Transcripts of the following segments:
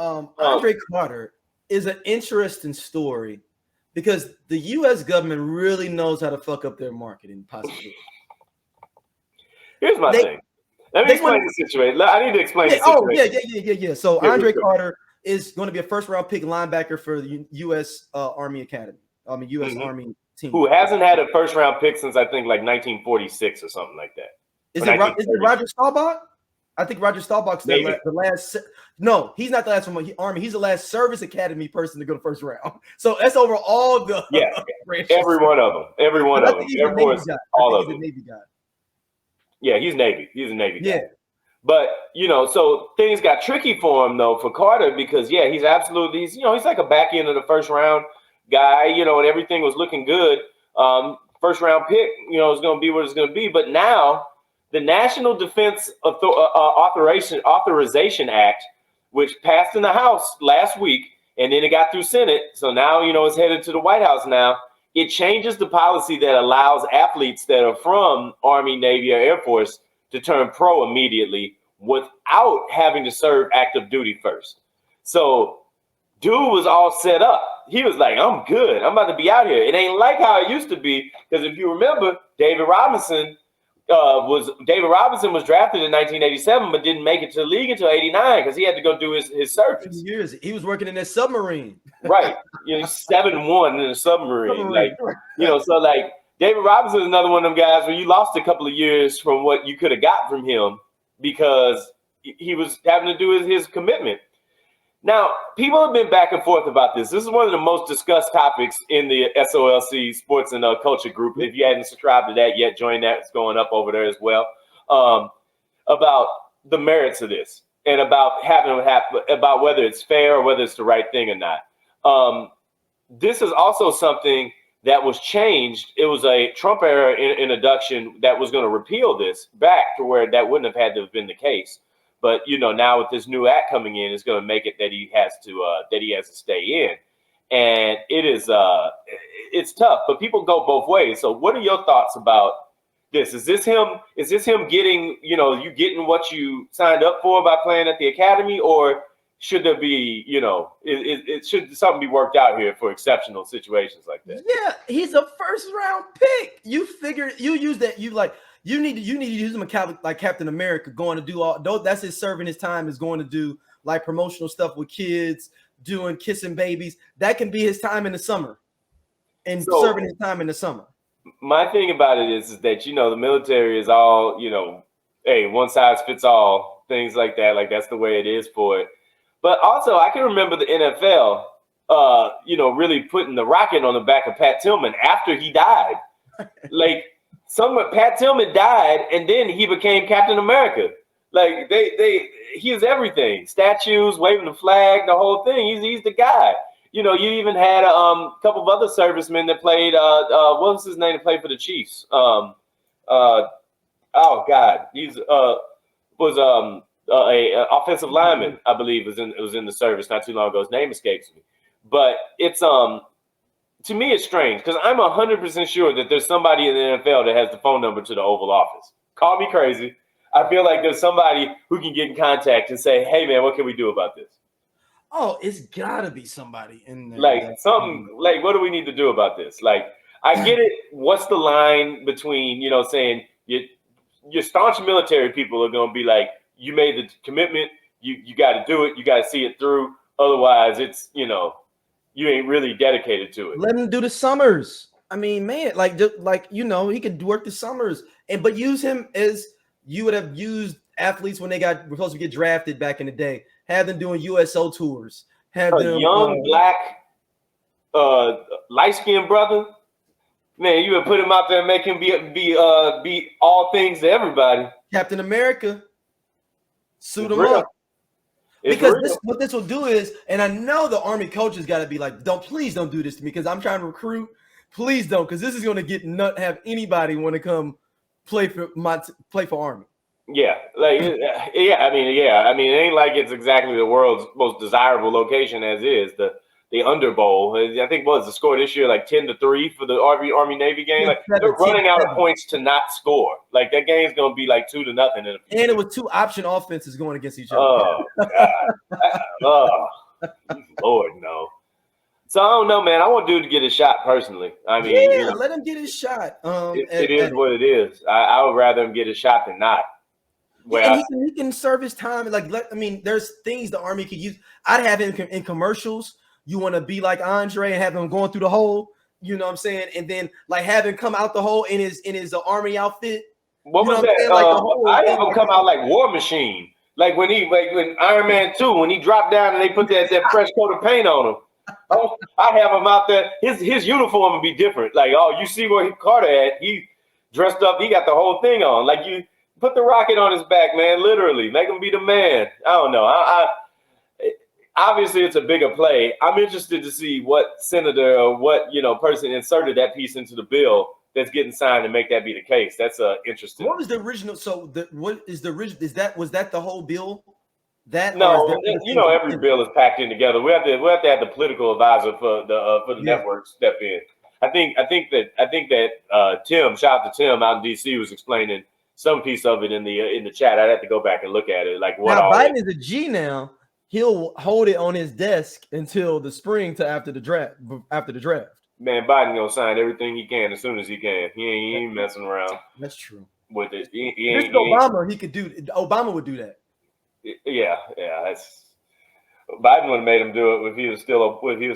Andre Carter is an interesting story because the U.S. government really knows how to fuck up their marketing possibility. Here's my thing. Let me explain the situation. I need to explain the situation. Yeah. So Andre Carter is going to be a first-round pick linebacker for the U.S. Army Academy. U.S. Army team. Who hasn't had a first-round pick since I think like 1946 or something like that. Is it Roger Staubach? I think Roger Staubach's the last. No, he's not the last one. Army. He's the last Service Academy person to go to first round. So that's over all the. Yeah, every one of them. Every one of them. Air Force, all of them. Navy guy. Yeah, he's Navy. He's a Navy guy. Yeah. But, so things got tricky for him, though, for Carter, because, he's absolutely, he's like a back end of the first round guy, and everything was looking good. First round pick, is going to be what it's going to be. But now the National Defense Authorization Act, which passed in the House last week, and then it got through Senate. So now, it's headed to the White House now. It changes the policy that allows athletes that are from Army, Navy, or Air Force to turn pro immediately without having to serve active duty first. So dude was all set up. He was like, I'm good. I'm about to be out here. It ain't like how it used to be. Because if you remember, David Robinson was drafted in 1987, but didn't make it to the league until 89 because he had to go do his service. Years. He was working in that submarine. Right. 7-1 in a submarine. So like David Robinson is another one of them guys where you lost a couple of years from what you could have got from him because he was having to do his commitment. Now, people have been back and forth about this. This is one of the most discussed topics in the SOLC Sports and Culture group. If you hadn't subscribed to that yet, join that. It's going up over there as well. About the merits of this and about about whether it's fair or whether it's the right thing or not. This is also something that was changed. It was a Trump era introduction that was going to repeal this back to where that wouldn't have had to have been the case. But now with this new act coming in, it's going to make it that he has to stay in, and it's tough. But people go both ways. So, what are your thoughts about this? Is this him getting you getting what you signed up for by playing at the academy, or should there be it should something be worked out here for exceptional situations like that? Yeah, he's a first round pick. You figure you use that You need to use him like Captain America, going to do all. That's his serving his time is going to do like promotional stuff with kids, doing kissing babies. That can be his time in the summer, and serving his time in the summer. My thing about it is that the military is all hey, one size fits all, things like that. Like that's the way it is for it. But also, I can remember the NFL, really putting the rocket on the back of Pat Tillman after he died, like. Pat Tillman died, and then he became Captain America. Like he is everything. Statues, waving the flag, the whole thing. He's the guy. You even had a couple of other servicemen that played. What was his name? That played for the Chiefs. Oh God, he's was a offensive lineman, I believe, was in the service not too long ago. His name escapes me, but it's to me, it's strange because I'm 100% sure that there's somebody in the NFL that has the phone number to the Oval Office. Call me crazy. I feel like there's somebody who can get in contact and say, hey, man, what can we do about this? Oh, it's got to be somebody in there. Like something like, what do we need to do about this? Like, I get it. What's the line between, saying your staunch military people are going to be like, you made the commitment. You got to do it. You got to see it through. Otherwise, it's, you ain't really dedicated to it. Let him do the summers. I mean, man, he could work the summers, but use him as you would have used athletes when they were supposed to get drafted back in the day. Have them doing USO tours. Have them young black, light-skinned brother. Man, you would put him out there and make him be all things to everybody. Captain America. Suit him up. Because what this will do is, and I know the Army coaches got to be like, please don't do this to me because I'm trying to recruit. Please don't, because this is going to have anybody want to come play for Army. Yeah, I mean, it ain't like it's exactly the world's most desirable location as is the Under Bowl. I think the score this year like 10-3 for the Army Navy game. Like they're running out of points to not score. Like that game's gonna be like 2-0. And it was two option offenses going against each other. Oh God, Oh, Lord, no. So I don't know, man. I want dude to get his shot personally. I mean, Yeah, let him get his shot. It is what it is. I would rather him get a shot than not. Yeah, and he can serve his time. There's things the Army could use. I'd have him in commercials. You want to be like Andre and have him going through the hole. You know what I'm saying? And then like have him come out the hole in his Army outfit. What was that? I have him come out like War Machine. Like when Iron Man 2, when he dropped down and they put that fresh coat of paint on him. Oh, I have him out there. His uniform would be different. Like, oh, you see where Carter at? He dressed up. He got the whole thing on. Like you put the rocket on his back, man. Literally, make him be the man. I don't know. Obviously, it's a bigger play. I'm interested to see what senator or what person inserted that piece into the bill that's getting signed and make that be the case. That's interesting. What was the original? So what is the original? Was that the whole bill? Every bill is packed in together. We have to have the political advisor for the network step in. I think that Tim, shout out to Tim out in DC, was explaining some piece of it in the chat. I'd have to go back and look at it. Like what now Biden is a G now. He'll hold it on his desk until the spring to after the draft. Man, Biden gonna sign everything he can as soon as he can. He ain't messing around. That's true. With it, Obama, he could do. Obama would do that. Yeah. That's Biden would have made him do it if he was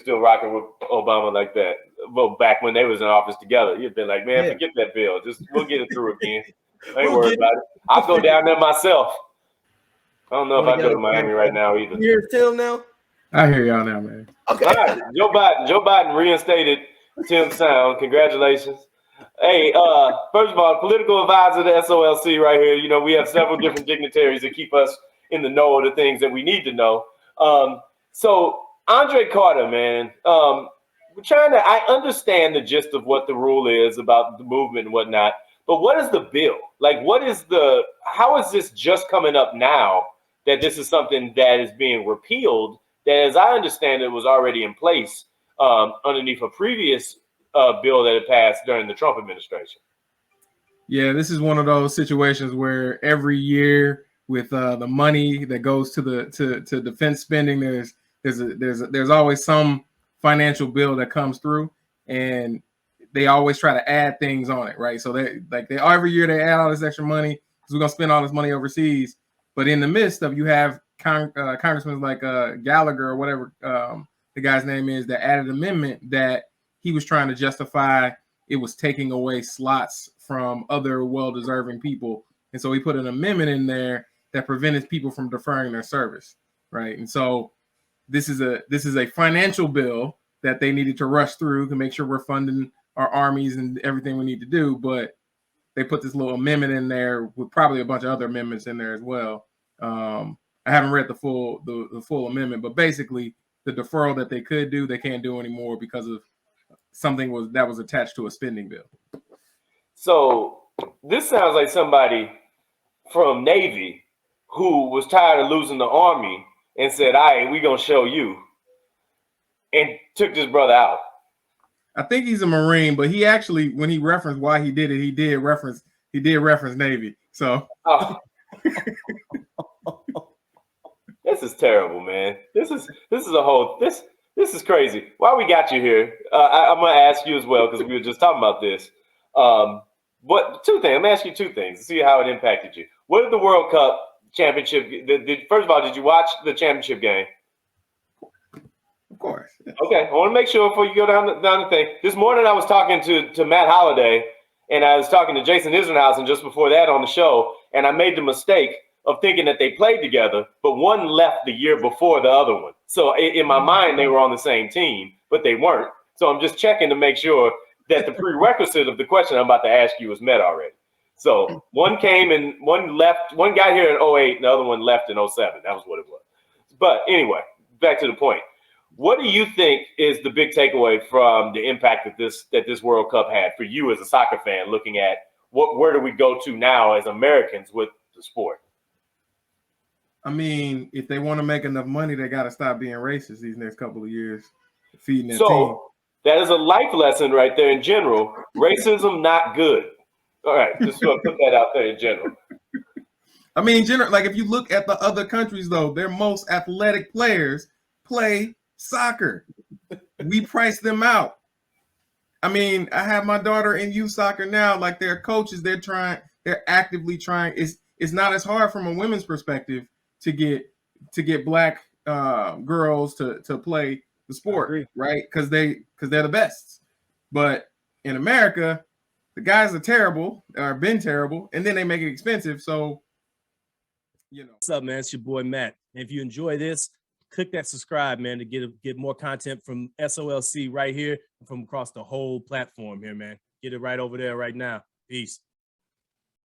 still rocking with Obama like that. Well, back when they was in office together, he'd been like, man, forget that bill. We'll get it through again. Ain't worried about it. I'll go down there myself. I don't know if I go to Miami right now either. You hear Tim now? I hear y'all now, man. Okay. All right. Joe Biden reinstated Tim Sound. Congratulations. Hey, first of all, political advisor to SOLC right here. We have several different dignitaries that keep us in the know of the things that we need to know. So Andre Carter, man, I understand the gist of what the rule is about the movement and whatnot, but what is the bill? Like, how is this just coming up now that this is something that is being repealed, that as I understand it was already in place underneath a previous bill that had passed during the Trump administration? Yeah, this is one of those situations where every year with the money that goes to defense spending, there's always some financial bill that comes through, and they always try to add things on it, right? So every year they add all this extra money because we're gonna spend all this money overseas. But in the midst of, you have congressmen like Gallagher or whatever the guy's name is, that added an amendment that he was trying to justify it was taking away slots from other well-deserving people. And so he put an amendment in there that prevented people from deferring their service, right? And so this is a financial bill that they needed to rush through to make sure we're funding our armies and everything we need to do. But they put this little amendment in there with probably a bunch of other amendments in there as well. I haven't read the full amendment, but basically the deferral that they could do, they can't do anymore because of something that was attached to a spending bill. So this sounds like somebody from Navy who was tired of losing the Army and said, all right, we're going to show you, and took this brother out. I think he's a Marine, but he actually, when he referenced why he did it, he did reference Navy. So this is terrible, man. This is crazy. Why we got you here? I'm going to ask you as well, because we were just talking about this. But two things. I'm going to ask you two things to see how it impacted you. What did the World Cup championship? First of all, did you watch the championship game? Of course. Okay, I want to make sure before you go down the thing. This morning I was talking to Matt Holliday, and I was talking to Jason Isringhausen just before that on the show, and I made the mistake of thinking that they played together, but one left the year before the other one. So in my mind, they were on the same team, but they weren't. So I'm just checking to make sure that the prerequisite of the question I'm about to ask you was met already. So one came and one left. One got here in 2008, and the other one left in 2007. That was what it was. But anyway, back to the point. What do you think is the big takeaway from the impact that this World Cup had for you as a soccer fan, looking at where do we go to now as Americans with the sport? I mean, if they want to make enough money, they got to stop being racist these next couple of years, feeding their team. That is a life lesson right there in general. Racism, not good. All right, just want to put that out there in general. I mean, like if you look at the other countries, though, their most athletic players play soccer. We price them out. I mean, I have my daughter in youth soccer now. Like their coaches, they're actively trying. It's not as hard from a women's perspective to get black girls to play the sport, right? Because they're the best. But in America, the guys are terrible, or been terrible, and then they make it expensive. So, you know. What's up, man? It's your boy Matt. And if you enjoy this, click that subscribe, man, to get more content from SOLC right here, from across the whole platform here, man. Get it right over there right now. Peace.